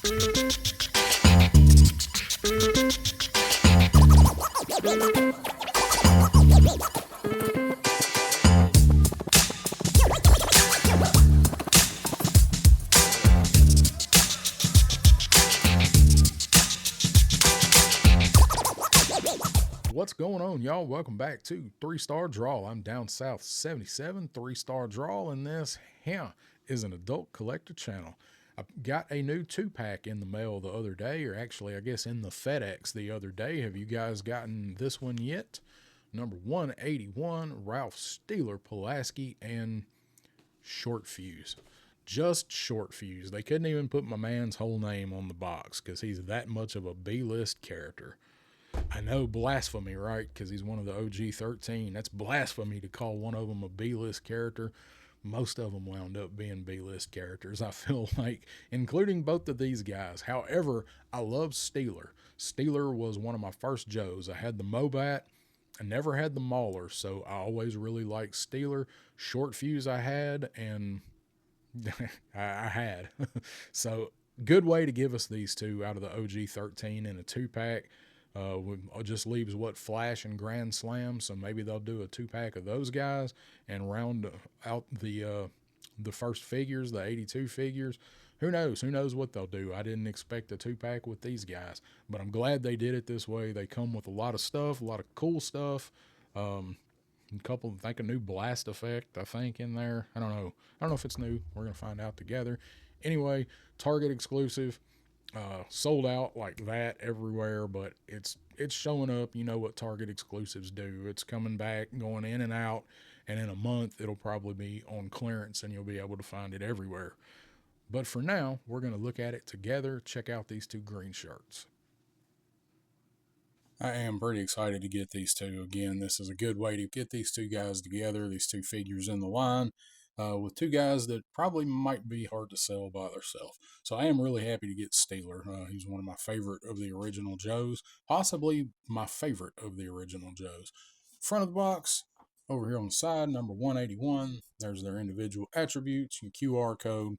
What's going on, y'all? Welcome back to 3-Star Draw. I'm down south 77, 3-Star Draw, and this here is an adult collector channel. I got a new 2-pack in the mail the other day, or actually, I guess in the FedEx the other day. Have you guys gotten this one yet? Number 181, Ralph Steeler, Pulaski and Short-Fuze. Just Short-Fuze. They couldn't even put my man's whole name on the box because he's that much of a B-list character. I know, blasphemy, right? Because he's one of the OG 13. That's blasphemy to call one of them a B-list character. Most of them wound up being B-list characters, I feel like, including both of these guys. However, I love Steeler. Steeler was one of my first Joes. I had the Mobat. I never had the Mauler, so I always really liked Steeler. Short-Fuze I had, and I had. So, good way to give us these two out of the OG 13 in a 2-pack. Just leaves what Flash and Grand Slam, so maybe they'll do a 2-pack of those guys and round out the first figures, the 82 figures. Who knows? Who knows what they'll do? I didn't expect a 2-pack with these guys, but I'm glad they did it this way. They come with a lot of stuff, a lot of cool stuff. A couple, I think a new blast effect, I think, in there. I don't know if it's new. We're gonna find out together. Anyway, Target exclusive. Sold out like that everywhere, but it's showing up. You know what Target exclusives do. It's coming back, going in and out, and in a month it'll probably be on clearance and you'll be able to find it everywhere. But for now, we're going to look at it together. Check out these two green shirts. I am pretty excited to get these two. Again, this is a good way to get these two guys together, these two figures in the line, with two guys that probably might be hard to sell by themselves. So I am really happy to get Steeler. He's one of my favorite of the original Joes, possibly my favorite of the original Joes. Front of the box, over here on the side, number 181. There's their individual attributes, your QR code.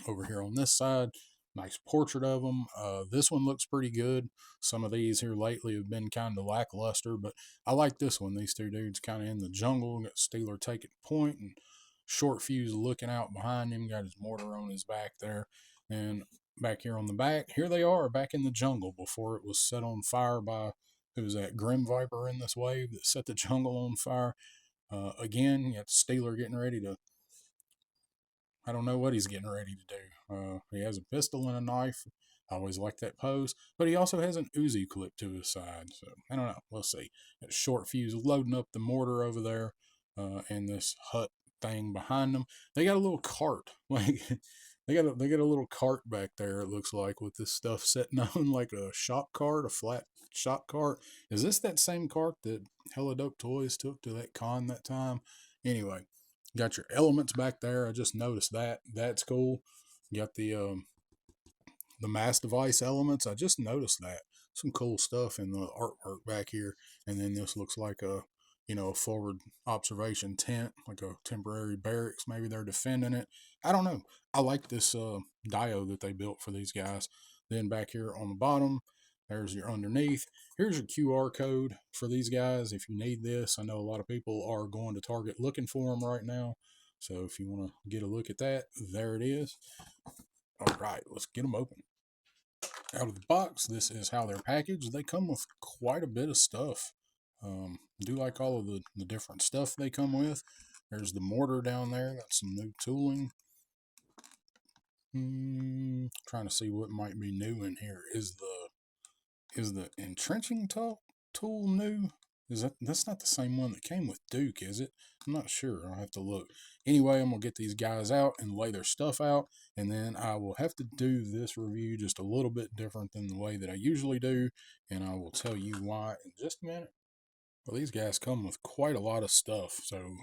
Over here on this side, nice portrait of them. This one looks pretty good. Some of these here lately have been kind of lackluster, but I like this one. These two dudes kind of in the jungle. Got Steeler taking point and Short-Fuze looking out behind him. Got his mortar on his back there. And back here on the back, here they are back in the jungle before it was set on fire by, who was that, Grim Viper in this wave that set the jungle on fire. Again, you got Steeler getting ready to, I don't know what he's getting ready to do. He has a pistol and a knife. I always like that pose. But he also has an Uzi clip to his side. So, I don't know. We'll see. That Short-Fuze loading up the mortar over there. And this hut thing behind them. They got a little cart. Like, they got a little cart back there, it looks like, with this stuff sitting on, like a shop cart, a flat shop cart. Is this that same cart that Hella Dope Toys took to that con that time? Anyway. Got your elements back there. I just noticed that. That's cool. Got the mass device elements. I just noticed that. Some cool stuff in the artwork back here. And then this looks like a forward observation tent, like a temporary barracks. Maybe they're defending it. I don't know. I like this dio that they built for these guys. Then back here on the bottom, there's your underneath. Here's your QR code for these guys if you need this. I know a lot of people are going to Target looking for them right now. So if you want to get a look at that, there it is. All right, let's get them open. Out of the box, this is how they're packaged. They come with quite a bit of stuff. Do like all of the different stuff they come with. There's the mortar down there. Got some new tooling. Trying to see what might be new in here. Is the entrenching tool new? That's not the same one that came with Duke, is it? I'm not sure. I'll have to look. Anyway, I'm gonna get these guys out and lay their stuff out, and then I will have to do this review just a little bit different than the way that I usually do, and I will tell you why in just a minute. Well, these guys come with quite a lot of stuff. So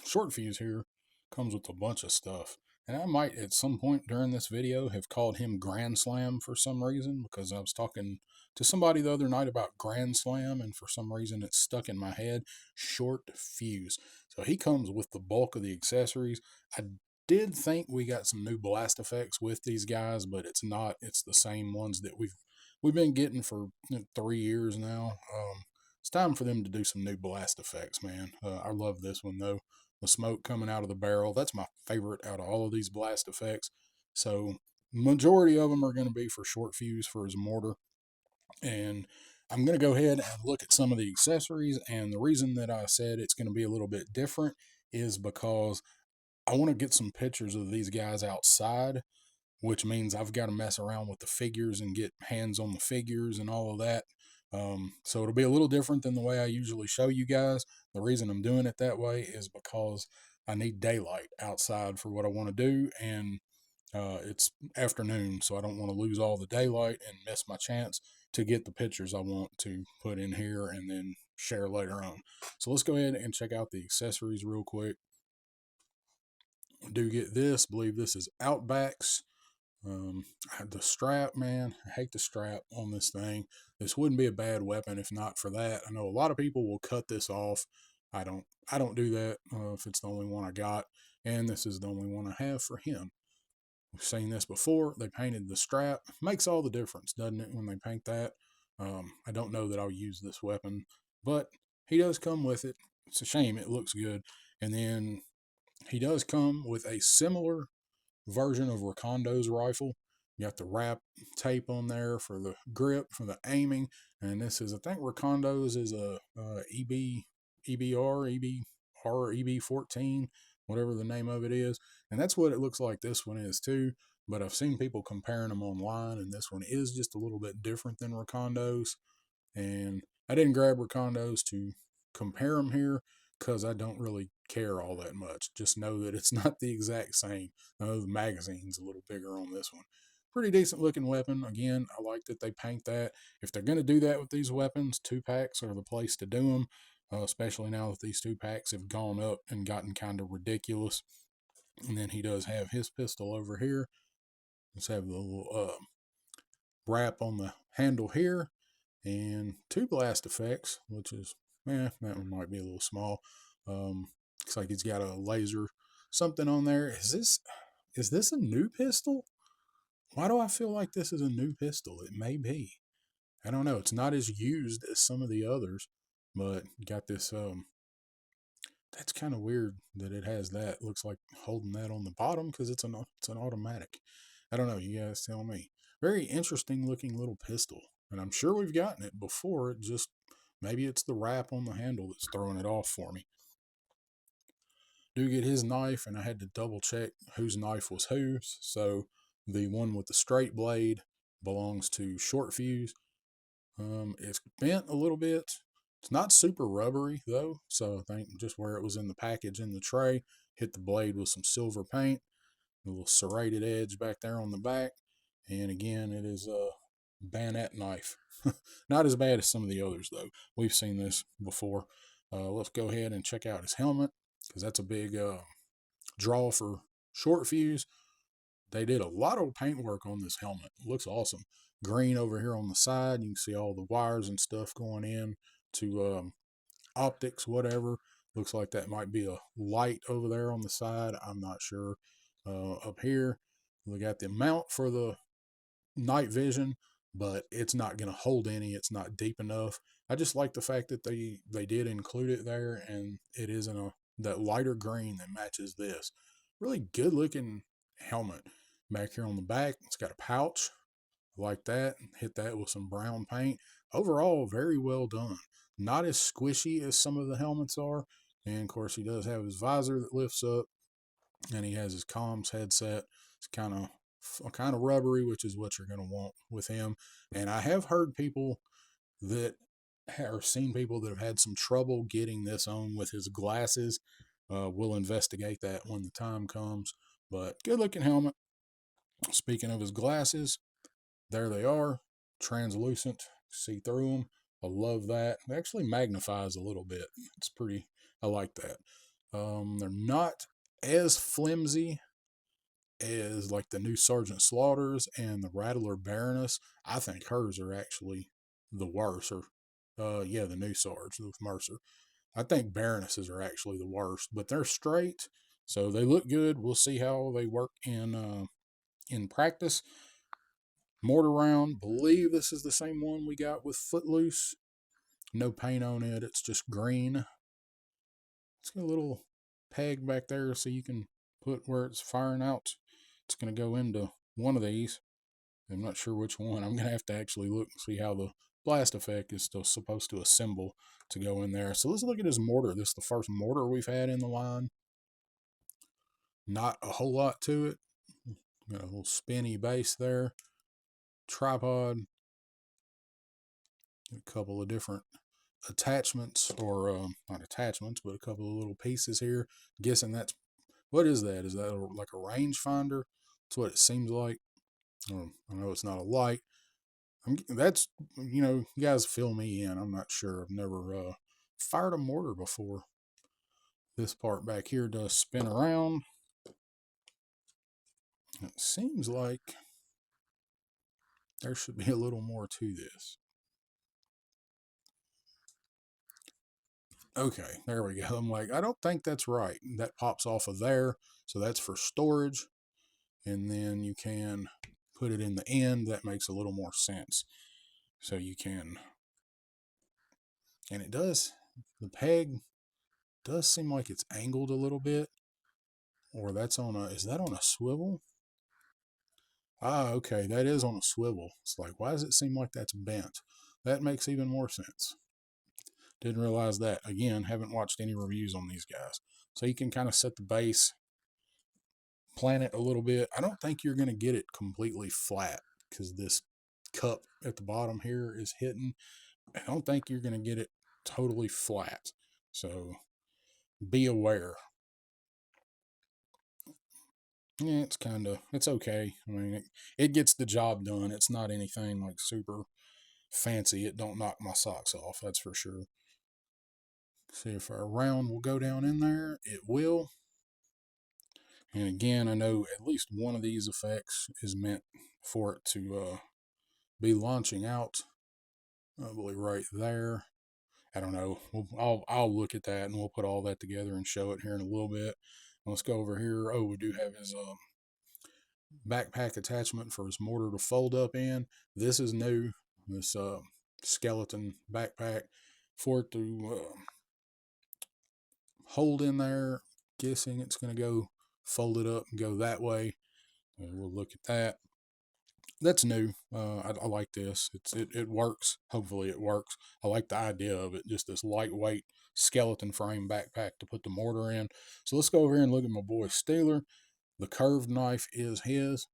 Short-Fuze here comes with a bunch of stuff. And I might at some point during this video have called him Grand Slam for some reason, because I was talking to somebody the other night about Grand Slam, and for some reason it stuck in my head. Short-Fuze. So he comes with the bulk of the accessories. I did think we got some new blast effects with these guys, but it's not. It's the same ones that we've been getting for 3 years now. It's time for them to do some new blast effects, man. I love this one though. The smoke coming out of the barrel. That's my favorite out of all of these blast effects. So majority of them are going to be for Short-Fuze for his mortar, and I'm going to go ahead and look at some of the accessories. And the reason that I said it's going to be a little bit different is because I want to get some pictures of these guys outside, which means I've got to mess around with the figures and get hands on the figures and all of that. So it'll be a little different than the way I usually show you guys. The reason I'm doing it that way is because I need daylight outside for what I want to do, and it's afternoon, so I don't want to lose all the daylight and miss my chance to get the pictures I want to put in here and then share later on. So let's go ahead and check out the accessories real quick. I do get this. I believe this is Outbacks. The strap, man, I hate the strap on this thing. This wouldn't be a bad weapon if not for that. I know a lot of people will cut this off. I don't. I don't do that if it's the only one I got, and this is the only one I have for him. We've seen this before. They painted the strap. Makes all the difference, doesn't it, when they paint that? I don't know that I'll use this weapon, but he does come with it. It's a shame. It looks good. And then he does come with a similar version of Rakondo's rifle. You got the wrap tape on there for the grip, for the aiming, and this is, I think Rakondo's is a EBR, EB14, whatever the name of it is, and that's what it looks like this one is too. But I've seen people comparing them online, and this one is just a little bit different than Rakondo's. And I didn't grab Rakondo's to compare them here because I don't really care all that much. Just know that it's not the exact same. I know the magazine's a little bigger on this one. Pretty decent looking weapon. Again, I like that they paint that. If they're going to do that with these weapons, 2-packs are the place to do them, especially now that these 2-packs have gone up and gotten kind of ridiculous. And then he does have his pistol over here. Let's have the little wrap on the handle here, and 2 blast effects, which is, that one might be a little small. Looks like he's got a laser something on there. Is this a new pistol? Why do I feel like this is a new pistol? It may be. I don't know. It's not as used as some of the others, but got this. That's kind of weird that it has that. Looks like holding that on the bottom because it's an automatic. I don't know. You guys tell me. Very interesting looking little pistol, and I'm sure we've gotten it before. It just, maybe it's the wrap on the handle that's throwing it off for me. Do get his knife, and I had to double check whose knife was whose. So the one with the straight blade belongs to Short-Fuze. It's bent a little bit. It's not super rubbery though, so I think just where it was in the package in the tray, hit the blade with some silver paint, a little serrated edge back there on the back, and again, it is a bayonet knife. Not as bad as some of the others though. We've seen this before. Let's go ahead and check out his helmet because that's a big draw for Short-Fuze. They did a lot of paintwork on this helmet. It looks awesome. Green over here on the side. You can see all the wires and stuff going in to optics, whatever. Looks like that might be a light over there on the side. I'm not sure. Up here, we got the mount for the night vision, but it's not going to hold any. It's not deep enough. I just like the fact that they did include it there, and it is in that lighter green that matches this. Really good looking helmet. Back here on the back, it's got a pouch like that. Hit that with some brown paint. Overall, very well done. Not as squishy as some of the helmets are. And of course, he does have his visor that lifts up, and he has his comms headset. It's kind of rubbery, which is what you're going to want with him. And I have heard people that or seen people that have had some trouble getting this on with his glasses. We'll investigate that when the time comes. But good looking helmet. Speaking of his glasses, there they are, translucent, see through them. I love that. It actually magnifies a little bit. It's pretty, I like that. They're not as flimsy as like the new Sergeant Slaughters and the Rattler Baroness. I think hers are actually the worst. Or, yeah, the new Sarge with Mercer. I think Baronesses are actually the worst, but they're straight. So they look good. We'll see how they work in practice. Mortar round, believe this is the same one we got with Footloose. No paint on it. It's just green. It's got a little peg back there so you can put where it's firing out. It's going to go into one of these. I'm not sure which one. I'm going to have to actually look and see how the blast effect is still supposed to assemble to go in there. So let's look at his mortar. This is the first mortar we've had in the line. Not a whole lot to it. Got a little spinny base there. Tripod. A couple of different attachments, or not attachments, but a couple of little pieces here. Guessing that's, what is that? Is that like a rangefinder? That's what it seems like. I know it's not a light. That's, you guys fill me in. I'm not sure. I've never fired a mortar before. This part back here does spin around. It seems like there should be a little more to this. Okay, there we go. I'm like, I don't think that's right. That pops off of there. So that's for storage. And then you can put it in the end. That makes a little more sense. So you can, and it does, the peg does seem like it's angled a little bit. Or that's on a, is that on a swivel? Ah, okay, that is on a swivel. It's like, why does it seem like that's bent? That makes even more sense. Didn't realize that. Again, haven't watched any reviews on these guys. So you can kind of set the base, plan it a little bit. I don't think you're going to get it completely flat because this cup at the bottom here is hitting. I don't think you're going to get it totally flat. So be aware. Yeah, it's okay. I mean, it gets the job done. It's not anything like super fancy. It don't knock my socks off, that's for sure. See if our round will go down in there. It will. And again, I know at least one of these effects is meant for it to be launching out. Probably right there. I don't know. I'll look at that and we'll put all that together and show it here in a little bit. Let's go over here. Oh, we do have his backpack attachment for his mortar to fold up in. This is new. This skeleton backpack for it to hold in there. Guessing it's going to go fold it up and go that way. We'll look at that. That's new. I like this. It works. Hopefully it works. I like the idea of it. Just this lightweight skeleton frame backpack to put the mortar in. So let's go over here and look at my boy Steeler. The curved knife is his.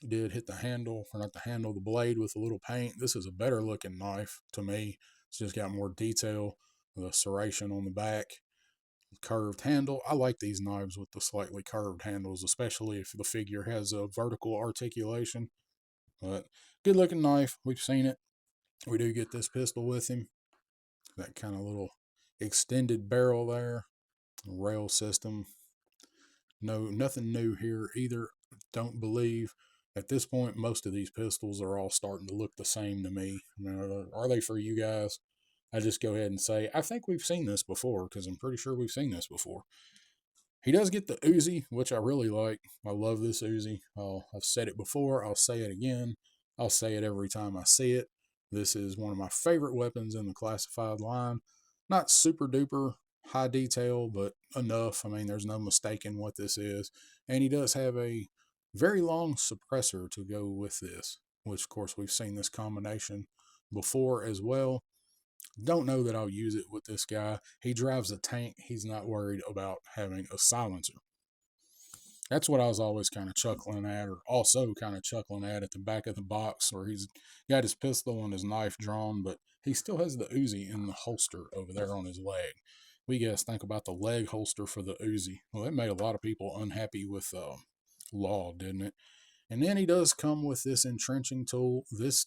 Did hit the handle, or not the handle, the blade with a little paint. This is a better looking knife to me. It's just got more detail. The serration on the back, curved handle. I like these knives with the slightly curved handles, especially if the figure has a vertical articulation. But good looking knife. We've seen it. We do get this pistol with him. That kind of little extended barrel there. Rail system. No, nothing new here either. Don't believe. At this point, most of these pistols are all starting to look the same to me. I mean, are they for you guys? I just go ahead and say, I think we've seen this before, because I'm pretty sure we've seen this before. He does get the Uzi, which I really like. I love this Uzi. I've said it before. I'll say it again. I'll say it every time I see it. This is one of my favorite weapons in the classified line. Not super duper high detail, but enough. I mean, there's no mistaking what this is. And he does have a very long suppressor to go with this, which, of course, we've seen this combination before as well. Don't know that I'll use it with this guy. He drives a tank. He's not worried about having a silencer. That's what I was always kind of chuckling at, or also kind of chuckling at the back of the box, where he's got his pistol and his knife drawn, but he still has the Uzi in the holster over there on his leg. We guys think about the leg holster for the Uzi. Well, it made a lot of people unhappy with law, didn't it? And then he does come with this entrenching tool. This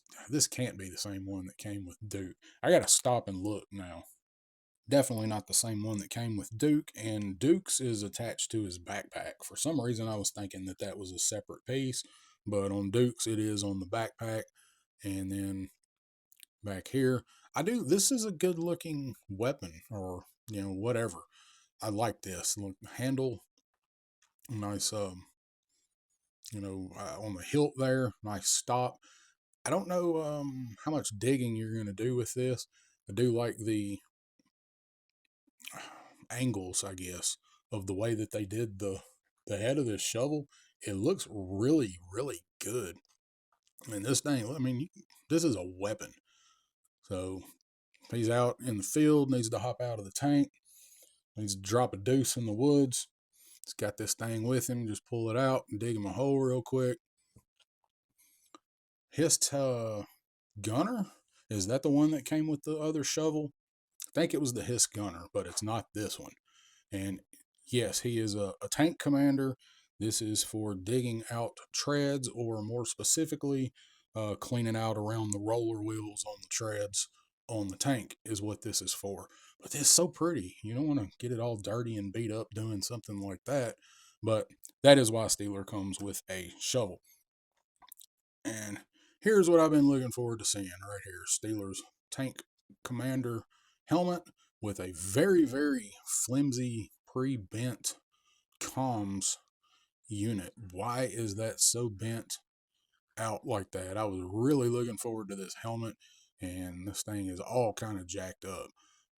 can't be the same one that came with Duke. I got to stop and look now. Definitely not the same one that came with Duke, and Duke's is attached to his backpack. For some reason, I was thinking that that was a separate piece, but on Duke's, it is on the backpack. And then back here, this is a good looking weapon, or, whatever. I like this. Look, handle Nice, on the hilt there, nice stop. I don't know how much digging you're going to do with this. I do like the angles, I guess, of the way that they did the head of this shovel. It looks really, really good. And this thing, I mean, this is a weapon. So he's out in the field, needs to hop out of the tank, needs to drop a deuce in the woods. He's got this thing with him. Just pull it out and dig him a hole real quick. His gunner, is that the one that came with the other shovel? I think it was the Hiss gunner, but it's not this one. And yes, he is a tank commander. This is for digging out treads, or more specifically, cleaning out around the roller wheels on the treads on the tank, is what this is for. But it's so pretty. You don't want to get it all dirty and beat up doing something like that. But that is why Steeler comes with a shovel. And here's what I've been looking forward to seeing right here: Steelers tank commander helmet with a very, very flimsy pre-bent comms unit. Why is that so bent out like that? I was really looking forward to this helmet, and this thing is all kind of jacked up.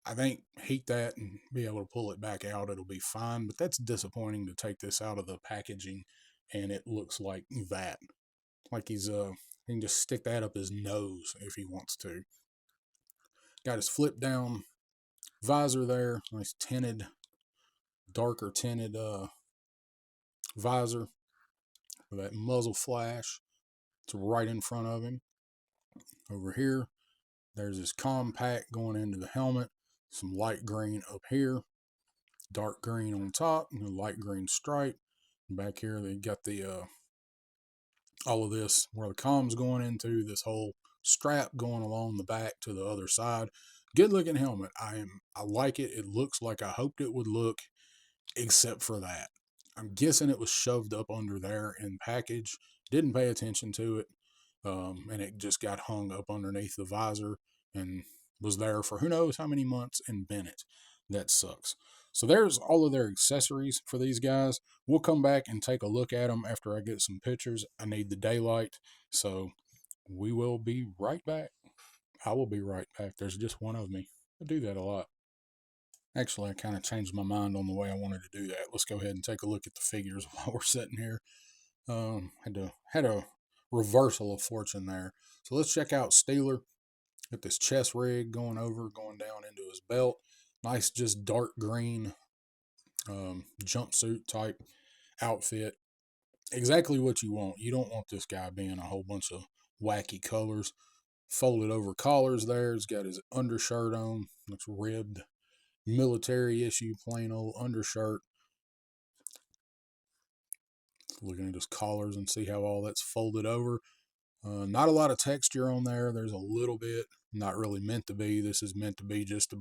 I think heat that and be able to pull it back out, it'll be fine, but that's disappointing to take this out of the packaging and it looks like that. Like he can just stick that up his nose if he wants to. Got his flip down visor there, nice tinted, darker tinted visor with that muzzle flash. It's right in front of him. Over here, there's this compact going into the helmet. Some light green up here, dark green on top, and a light green stripe. Back here, they got the all of this where the comm's going into, this whole strap going along the back to the other side. Good looking helmet. I like it. It looks like I hoped it would look, except for that. I'm guessing it was shoved up under there in package. Didn't pay attention to it, and it just got hung up underneath the visor and was there for who knows how many months and bent it. That sucks. So there's all of their accessories for these guys. We'll come back and take a look at them after I get some pictures. I need the daylight, so we will be right back. I will be right back. There's just one of me. I do that a lot. Actually, I kind of changed my mind on the way I wanted to do that. Let's go ahead and take a look at the figures while we're sitting here. Had a reversal of fortune there. So let's check out Steeler. Got this chest rig going down into his belt. Nice, just dark green jumpsuit type outfit. Exactly what you want. You don't want this guy being a whole bunch of wacky colors. Folded over collars there. He's got his undershirt on. Looks ribbed. Military issue, plain old undershirt. Looking at his collars and see how all that's folded over. Not a lot of texture on there. There's a little bit, not really meant to be. This is meant to be just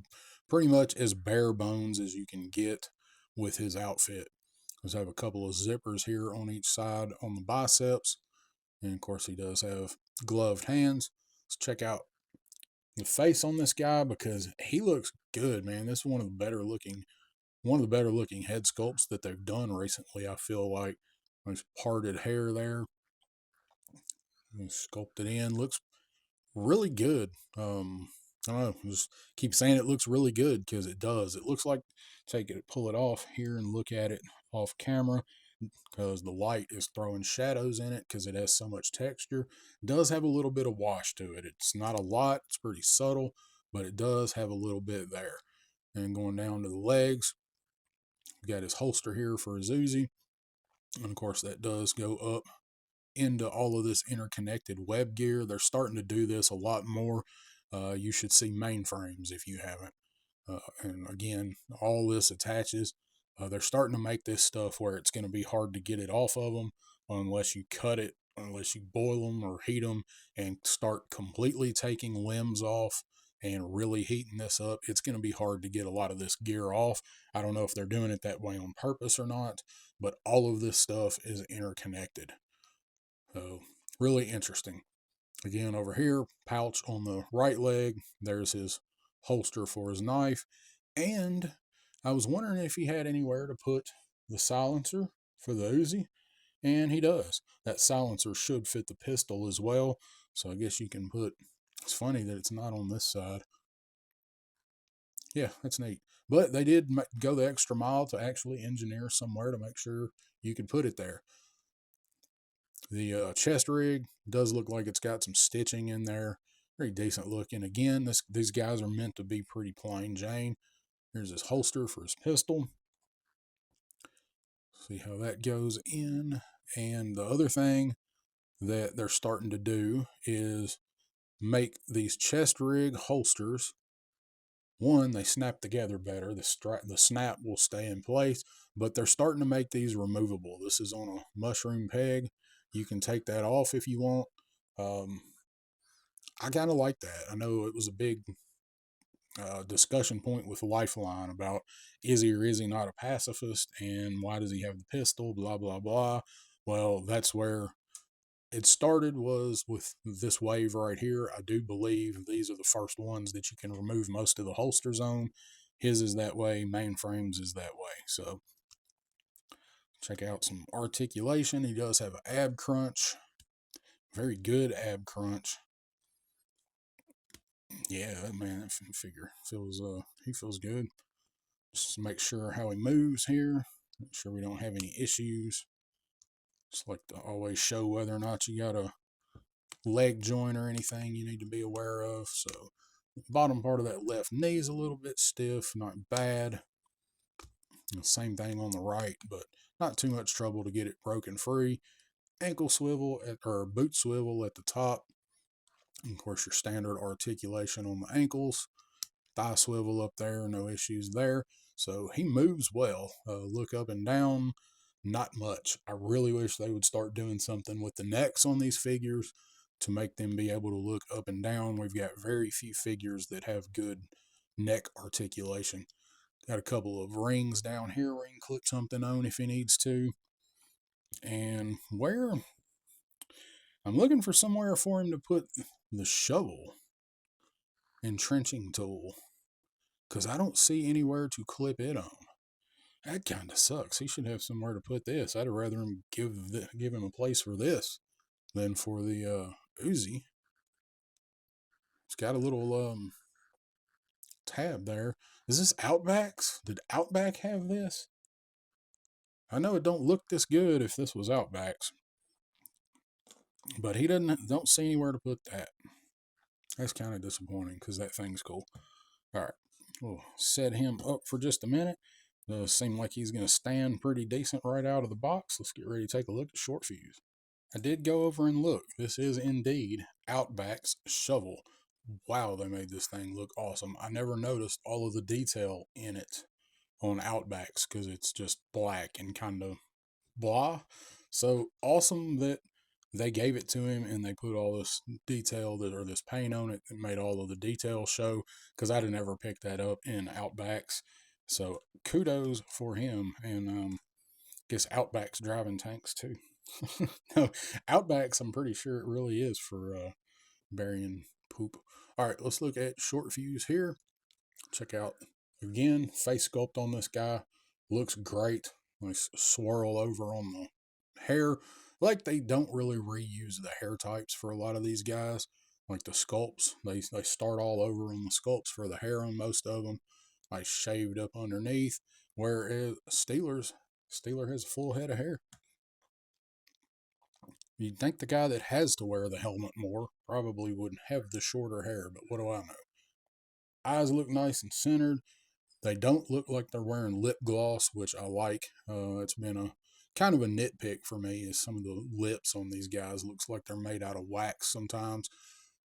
pretty much as bare bones as you can get with his outfit. Let's have a couple of zippers here on each side on the biceps. And of course, he does have gloved hands. Let's check out the face on this guy because he looks good, man. This is one of the better looking head sculpts that they've done recently. I feel like nice parted hair there, sculpted in, looks really good. I don't know, just keep saying it looks really good because it does. It looks like, pull it off here and look at it off camera because the light is throwing shadows in it because it has so much texture. It does have a little bit of wash to it. It's not a lot, it's pretty subtle, but it does have a little bit there. And going down to the legs, we got his holster here for his Uzi. And of course, that does go up into all of this interconnected web gear. They're starting to do this a lot more. You should see mainframes if you haven't. And again, all this attaches. They're starting to make this stuff where it's going to be hard to get it off of them unless you cut it, unless you boil them or heat them and start completely taking limbs off and really heating this up. It's going to be hard to get a lot of this gear off. I don't know if they're doing it that way on purpose or not, but all of this stuff is interconnected. So, really interesting. Again, over here, pouch on the right leg. There's his holster for his knife. And I was wondering if he had anywhere to put the silencer for the Uzi, and he does. That silencer should fit the pistol as well, so I guess you can put, it's funny that it's not on this side. Yeah, that's neat. But they did go the extra mile to actually engineer somewhere to make sure you could put it there. The chest rig does look like it's got some stitching in there. Very decent looking. Again, these guys are meant to be pretty plain Jane. Here's his holster for his pistol. See how that goes in. And the other thing that they're starting to do is make these chest rig holsters. One, they snap together better. The snap will stay in place, but they're starting to make these removable. This is on a mushroom peg. You can take that off if you want. Um, I kind of like that. I know it was a big discussion point with Lifeline about is he or is he not a pacifist and why does he have the pistol, blah, blah, blah. Well, that's where it started, was with this wave right here. I do believe these are the first ones that you can remove most of the holsters on. His is that way, Mainframes is that way. So check out some articulation. He does have an ab crunch, very good ab crunch. Yeah, that man, that figure feels he feels good. Just make sure how he moves here. Make sure we don't have any issues. Just like to always show whether or not you got a leg joint or anything you need to be aware of. So the bottom part of that left knee is a little bit stiff, not bad. And same thing on the right, but not too much trouble to get it broken free. Ankle swivel or boot swivel at the top. And of course, your standard articulation on the ankles. Thigh swivel up there, no issues there. So he moves well. Look up and down, not much. I really wish they would start doing something with the necks on these figures to make them be able to look up and down. We've got very few figures that have good neck articulation. Got a couple of rings down here where you can clip something on if he needs to. And where I'm looking for somewhere for him to put the shovel and trenching tool, because I don't see anywhere to clip it on. That kind of sucks. He should have somewhere to put this. I'd rather him give him a place for this than for the Uzi. It's got a little tab there. Is this Outback's? Did Outback have this? I know it don't look this good if this was Outback's, but he don't see anywhere to put that. That's kind of disappointing because that thing's cool. All right, we'll set him up for just a minute. Does seem like he's going to stand pretty decent right out of the box. Let's get ready to take a look at Short-Fuze. I did go over and look. This is indeed Outback's shovel. Wow, they made this thing look awesome. I never noticed all of the detail in it on Outbacks because it's just black and kind of blah. So awesome that they gave it to him and they put all this detail or this paint on it and made all of the details show, because I'd have never picked that up in Outbacks. So kudos for him. And guess Outback's driving tanks too. No, Outbacks, I'm pretty sure it really is for burying poop. All right, let's look at Short-Fuze here. Check out again, face sculpt on this guy looks great. Nice swirl over on the hair. Like, they don't really reuse the hair types for a lot of these guys. Like the sculpts, they start all over on the sculpts for the hair on most of them. Like shaved up underneath. Whereas Steeler has a full head of hair. You'd think the guy that has to wear the helmet more probably would have the shorter hair, but what do I know? Eyes look nice and centered. They don't look like they're wearing lip gloss, which I like. It's been a kind of a nitpick for me, is some of the lips on these guys looks like they're made out of wax sometimes.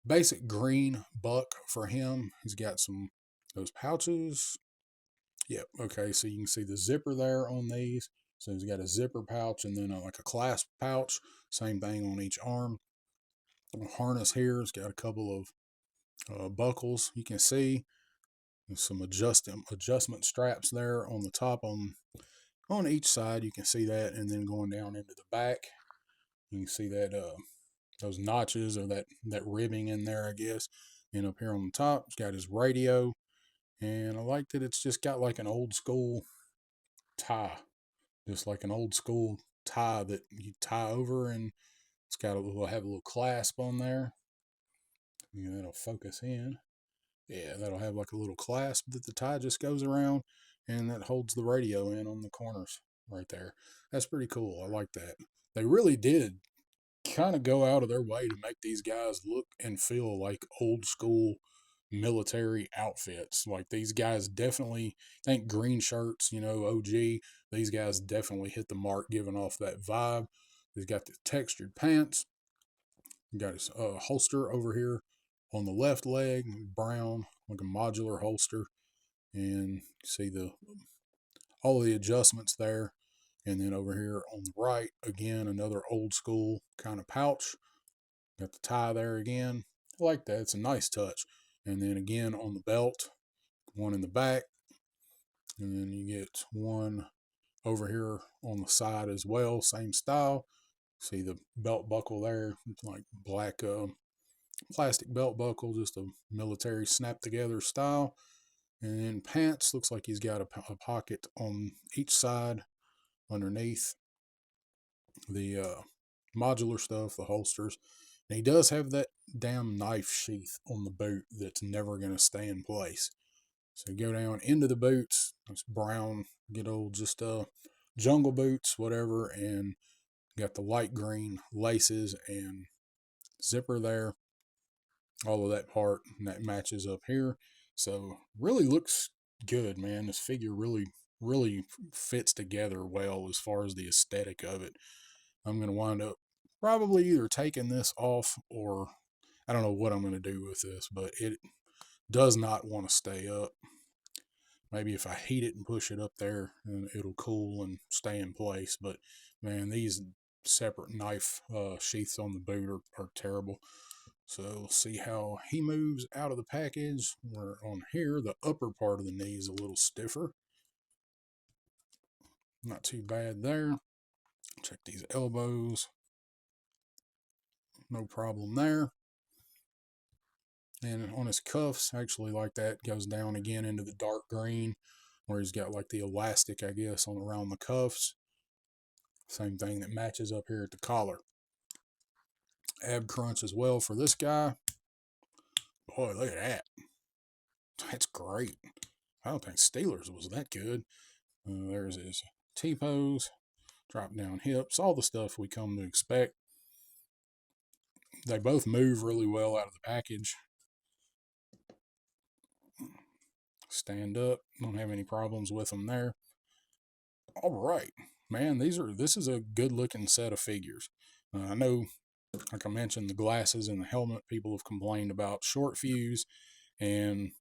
Basic green buck for him. He's got those pouches. Yep. Okay. So you can see the zipper there on these. So he's got a zipper pouch and then like a clasp pouch. Same thing on each arm. Harness here. It's got a couple of buckles. You can see some adjustment straps there on the top on each side. You can see that, and then going down into the back, you can see that those notches or that ribbing in there, I guess. And up here on the top, it's got his radio, and I like that it's just got like an old school tie just like an old school tie that you tie over, and will have a little clasp on there. Yeah, that'll focus in. Yeah, that'll have like a little clasp that the tie just goes around, and that holds the radio in on the corners right there. That's pretty cool. I like that. They really did kind of go out of their way to make these guys look and feel like old school military outfits. Like these guys definitely, I think green shirts, OG, these guys definitely hit the mark giving off that vibe. He's got the textured pants, got his holster over here on the left leg, brown, like a modular holster. And see all the adjustments there. And then over here on the right, again, another old school kind of pouch. Got the tie there again. I like that. It's a nice touch. And then again on the belt, one in the back. And then you get one over here on the side as well, same style. See the belt buckle there, like black plastic belt buckle, just a military snap together style. And then pants, looks like he's got a pocket on each side underneath the modular stuff, the holsters. And he does have that damn knife sheath on the boot that's never going to stay in place. So go down into the boots. It's brown, good old just jungle boots, whatever, and got the light green laces and zipper there. All of that part, and that matches up here. So really looks good, man. This figure really fits together well as far as the aesthetic of it. I'm going to wind up probably either taking this off, or I don't know what I'm going to do with this, but it does not want to stay up. Maybe if I heat it and push it up there, and it'll cool and stay in place. But man, these separate knife sheaths on the boot are terrible. So we'll see how he moves out of the package. Where on here, the upper part of the knee is a little stiffer. Not too bad there. Check these elbows. No problem there. And on his cuffs, actually like that, goes down again into the dark green, where he's got like the elastic, I guess, on around the cuffs. Same thing that matches up here at the collar. Ab crunch as well for this guy. Boy, look at that. That's great. I don't think Steelers was that good. There's his T-pose, drop down hips, all the stuff we come to expect. They both move really well out of the package. Stand up, don't have any problems with them there. All right, man, this is a good looking set of figures. I know, like I mentioned, the glasses and the helmet, people have complained about Short-Fuze, and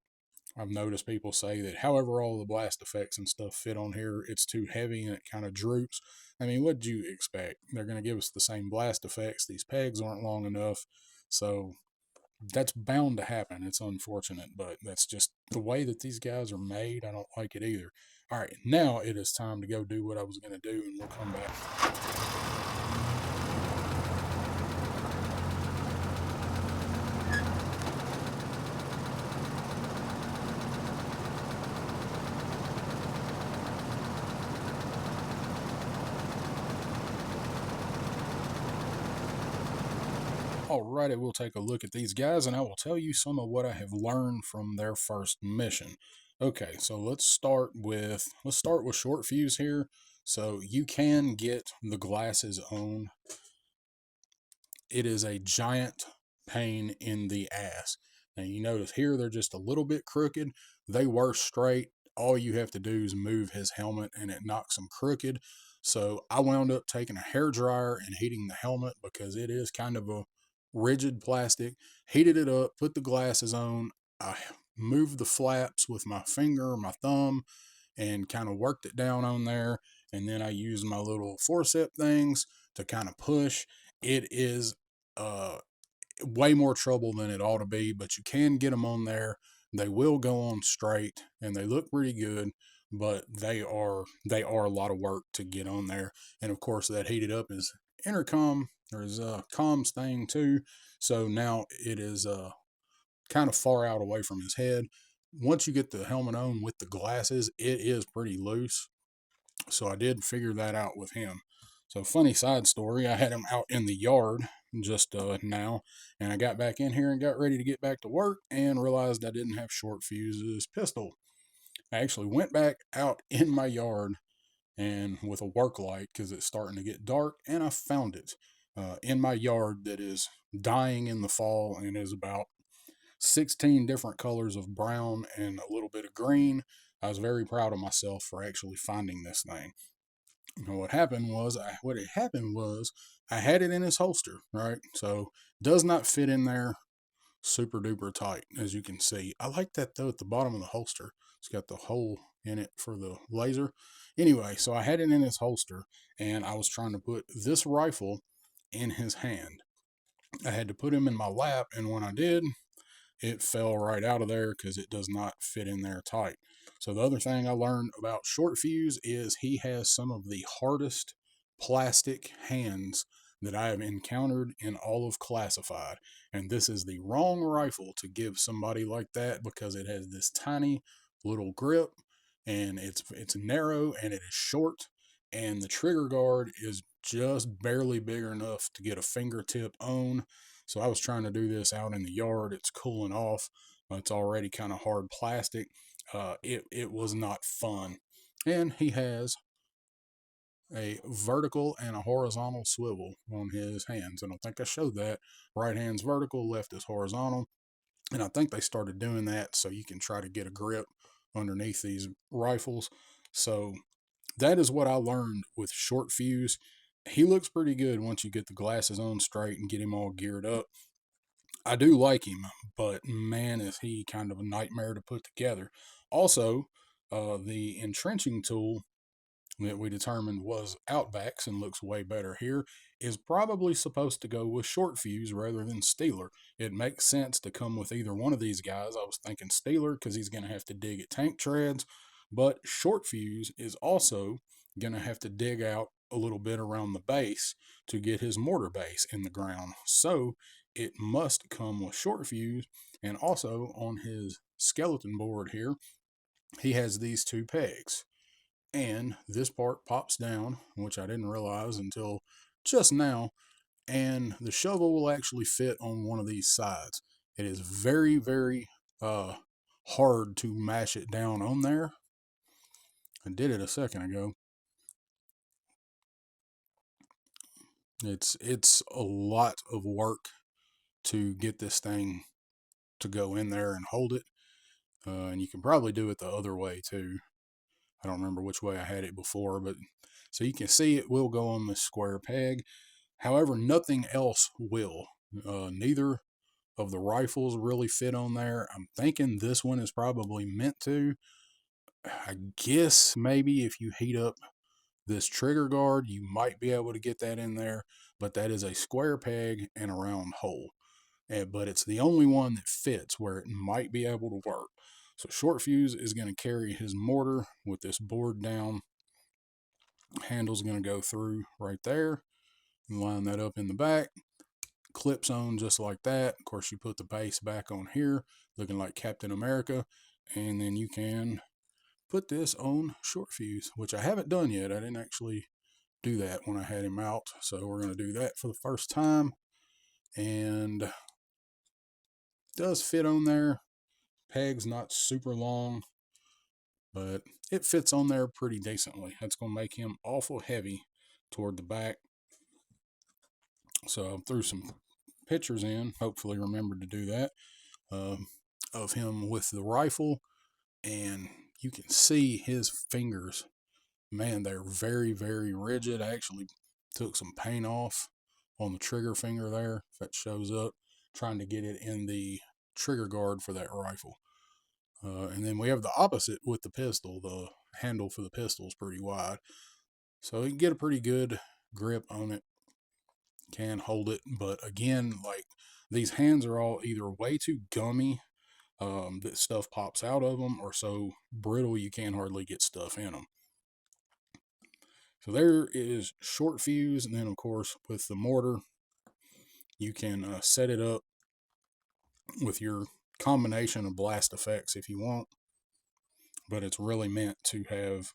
I've noticed people say that however all the blast effects and stuff fit on here, it's too heavy and it kind of droops. I mean, what'd you expect? They're going to give us the same blast effects. These pegs aren't long enough. So that's bound to happen. It's unfortunate, but that's just the way that these guys are made. I don't like it either. All right, now it is time to go do what I was going to do, and we'll come back. Alrighty, we'll take a look at these guys, and I will tell you some of what I have learned from their first mission. Okay, so let's start with Short-Fuze here. So you can get the glasses on. It is a giant pain in the ass. Now you notice here they're just a little bit crooked. They were straight. All you have to do is move his helmet and it knocks them crooked. So I wound up taking a hair dryer and heating the helmet because it is kind of a rigid plastic. Heated it up, put the glasses on. I moved the flaps with my finger or my thumb and kind of worked it down on there. And then I used my little forceps things to kind of push. It is uh, way more trouble than it ought to be, but you can get them on there. They will go on straight, and they look pretty good, but they are a lot of work to get on there. And of course, that heated up is intercom. There's a comms thing too, so now it is kind of far out away from his head. Once you get the helmet on with the glasses, it is pretty loose. So I did figure that out with him. So funny side story, I had him out in the yard just now, and I got back in here and got ready to get back to work and realized I didn't have Short-Fuze's pistol. I actually went back out in my yard and with a work light because it's starting to get dark, and I found it in my yard that is dying in the fall and is about 16 different colors of brown and a little bit of green. I was very proud of myself for actually finding this thing. And what had happened was I had it in his holster, right? So does not fit in there super duper tight, as you can see. I like that though at the bottom of the holster. It's got the hole in it for the laser. Anyway, so I had it in his holster and I was trying to put this rifle in his hand. I had to put him in my lap, and when I did, it fell right out of there because it does not fit in there tight. So the other thing I learned about Short-Fuze is he has some of the hardest plastic hands that I have encountered in all of classified. And this is the wrong rifle to give somebody like that because it has this tiny little grip, and it's narrow and it is short, and the trigger guard is just barely big enough to get a fingertip on. So I was trying to do this out in the yard. It's cooling off. It's already kind of hard plastic. It was not fun. And he has a vertical and a horizontal swivel on his hands. And I think I showed that. Right hand's vertical, left is horizontal. And I think they started doing that so you can try to get a grip underneath these rifles. So that is what I learned with Short-Fuze. He looks pretty good once you get the glasses on straight and get him all geared up. I do like him, but man, is he kind of a nightmare to put together. Also, the entrenching tool that we determined was Outbacks and looks way better here is probably supposed to go with Short-Fuze rather than Steeler. It makes sense to come with either one of these guys. I was thinking Steeler because he's going to have to dig at tank treads, but Short-Fuze is also going to have to dig out a little bit around the base to get his mortar base in the ground. So it must come with Short-Fuze. And also on his skeleton board here, he has these two pegs, and this part pops down, which I didn't realize until just now, and the shovel will actually fit on one of these sides. It is very, very hard to mash it down on there. I did it a second ago. It's a lot of work to get this thing to go in there and hold it, and you can probably do it the other way too. I don't remember which way I had it before, but so you can see it will go on this square peg. However, nothing else will. Neither of the rifles really fit on there. I'm thinking this one is probably meant to. I guess maybe if you heat up this trigger guard, you might be able to get that in there, but that is a square peg and a round hole. But it's the only one that fits where it might be able to work. So Short-Fuze is going to carry his mortar with this board down. Handle's going to go through right there and line that up in the back. Clips on just like that. Of course, you put the base back on here, looking like Captain America, and then you can put this on Short-Fuze, which I haven't done yet. I didn't actually do that when I had him out, so we're going to do that for the first time. And it does fit on there. Peg's not super long, but it fits on there pretty decently. That's going to make him awful heavy toward the back. So I threw some pictures in, hopefully remembered to do that, of him with the rifle, and you can see his fingers. Man, they're very, very rigid. I actually took some paint off on the trigger finger there, if that shows up, trying to get it in the trigger guard for that rifle. And then we have the opposite with the pistol. The handle for the pistol is pretty wide, so you can get a pretty good grip on it, can hold it. But again, like, these hands are all either way too gummy, that stuff pops out of them, or so brittle you can't hardly get stuff in them. So there is Short-Fuze, and then of course with the mortar, you can set it up with your combination of blast effects if you want, but it's really meant to have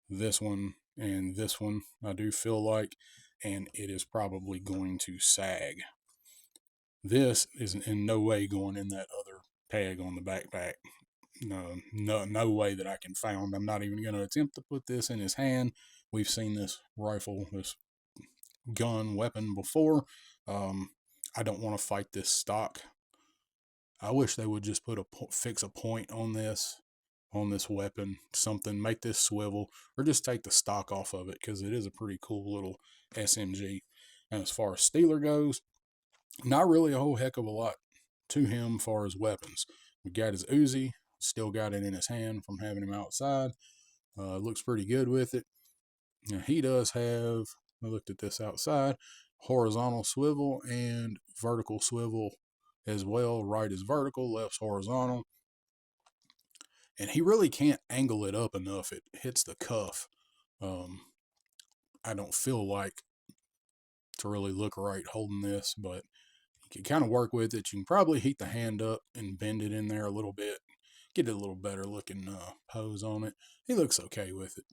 this one and this one I do feel like, and it is probably going to sag. This is in no way going in that other peg on the backpack. No way that I can found. I'm not even going to attempt to put this in his hand. We've seen this rifle, this gun weapon before. I don't want to fight this stock. I wish they would just fix a point on this weapon, something, make this swivel, or just take the stock off of it, because it is a pretty cool little SMG. And as far as Steeler goes, not really a whole heck of a lot to him as far as weapons. We got his Uzi, still got it in his hand from having him outside. Looks pretty good with it. Now, he does have, I looked at this outside, horizontal swivel and vertical swivel as well. Right is vertical, left's horizontal. And he really can't angle it up enough. It hits the cuff. I don't feel like to really look right holding this, but you can kind of work with it. You can probably heat the hand up and bend it in there a little bit, get it a little better looking pose on it. He looks okay with it.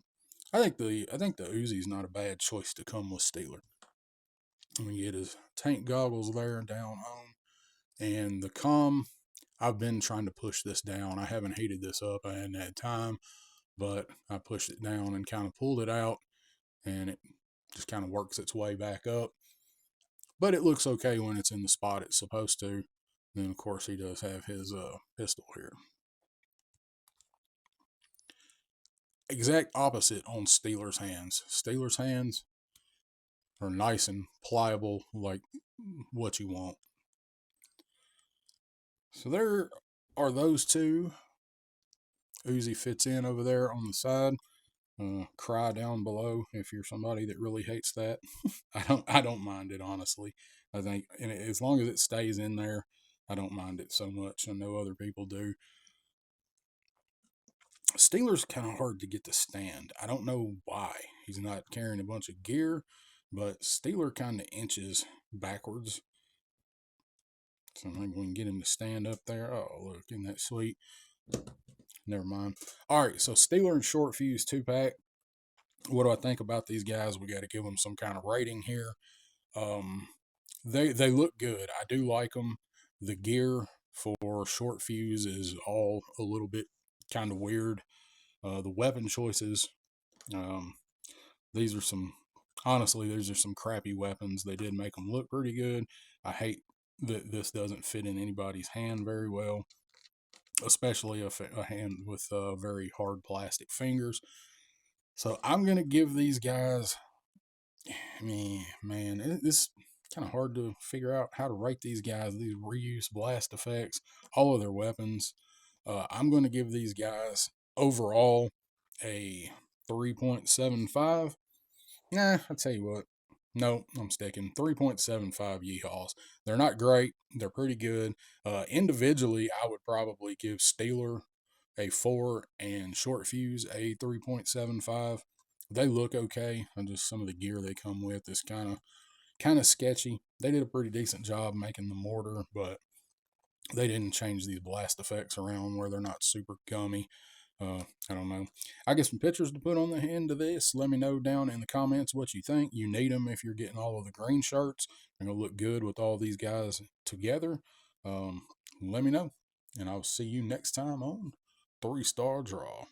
I think the Uzi's not a bad choice to come with Steeler. We get his tank goggles there down on, and the comm. I've been trying to push this down. I haven't heated this up. I hadn't had time, but I pushed it down and kind of pulled it out, and it just kind of works its way back up. But it looks okay when it's in the spot it's supposed to. Then, of course, he does have his pistol here. Exact opposite on Steeler's hands. Steeler's hands are nice and pliable, like what you want. So there are those two. Uzi fits in over there on the side. Cry down below if you're somebody that really hates that. I don't mind it, honestly. I think, and as long as it stays in there, I don't mind it so much. I know other people do. Steeler's kind of hard to get to stand. I don't know why. He's not carrying a bunch of gear, but Steeler kind of inches backwards. So maybe we can get him to stand up there. Oh, look, isn't that sweet? Never mind. All right, so Steeler and Short-Fuze 2-pack. What do I think about these guys? We got to give them some kind of rating here. Um, they look good. I do like them. The gear for Short-Fuze is all a little bit kind of weird. The weapon choices, um, these are some, honestly, these are some crappy weapons. They did make them look pretty good. I hate that this doesn't fit in anybody's hand very well, especially a hand with very hard plastic fingers. So I'm going to give these guys, man, it's kind of hard to figure out how to rate these guys, these reuse blast effects, all of their weapons. I'm going to give these guys overall a 3.75. Nah, I'll tell you what. No, I'm sticking 3.75 yeehaws. They're not great. They're pretty good. Individually, I would probably give Steeler a 4 and Short-Fuze a 3.75. They look okay. And just some of the gear they come with is kind of sketchy. They did a pretty decent job making the mortar, but they didn't change these blast effects around where they're not super gummy. I don't know. I get some pictures to put on the end of this. Let me know down in the comments what you think. You need them if you're getting all of the green shirts. They're going to look good with all these guys together. Let me know. And I'll see you next time on 3-Star Draw.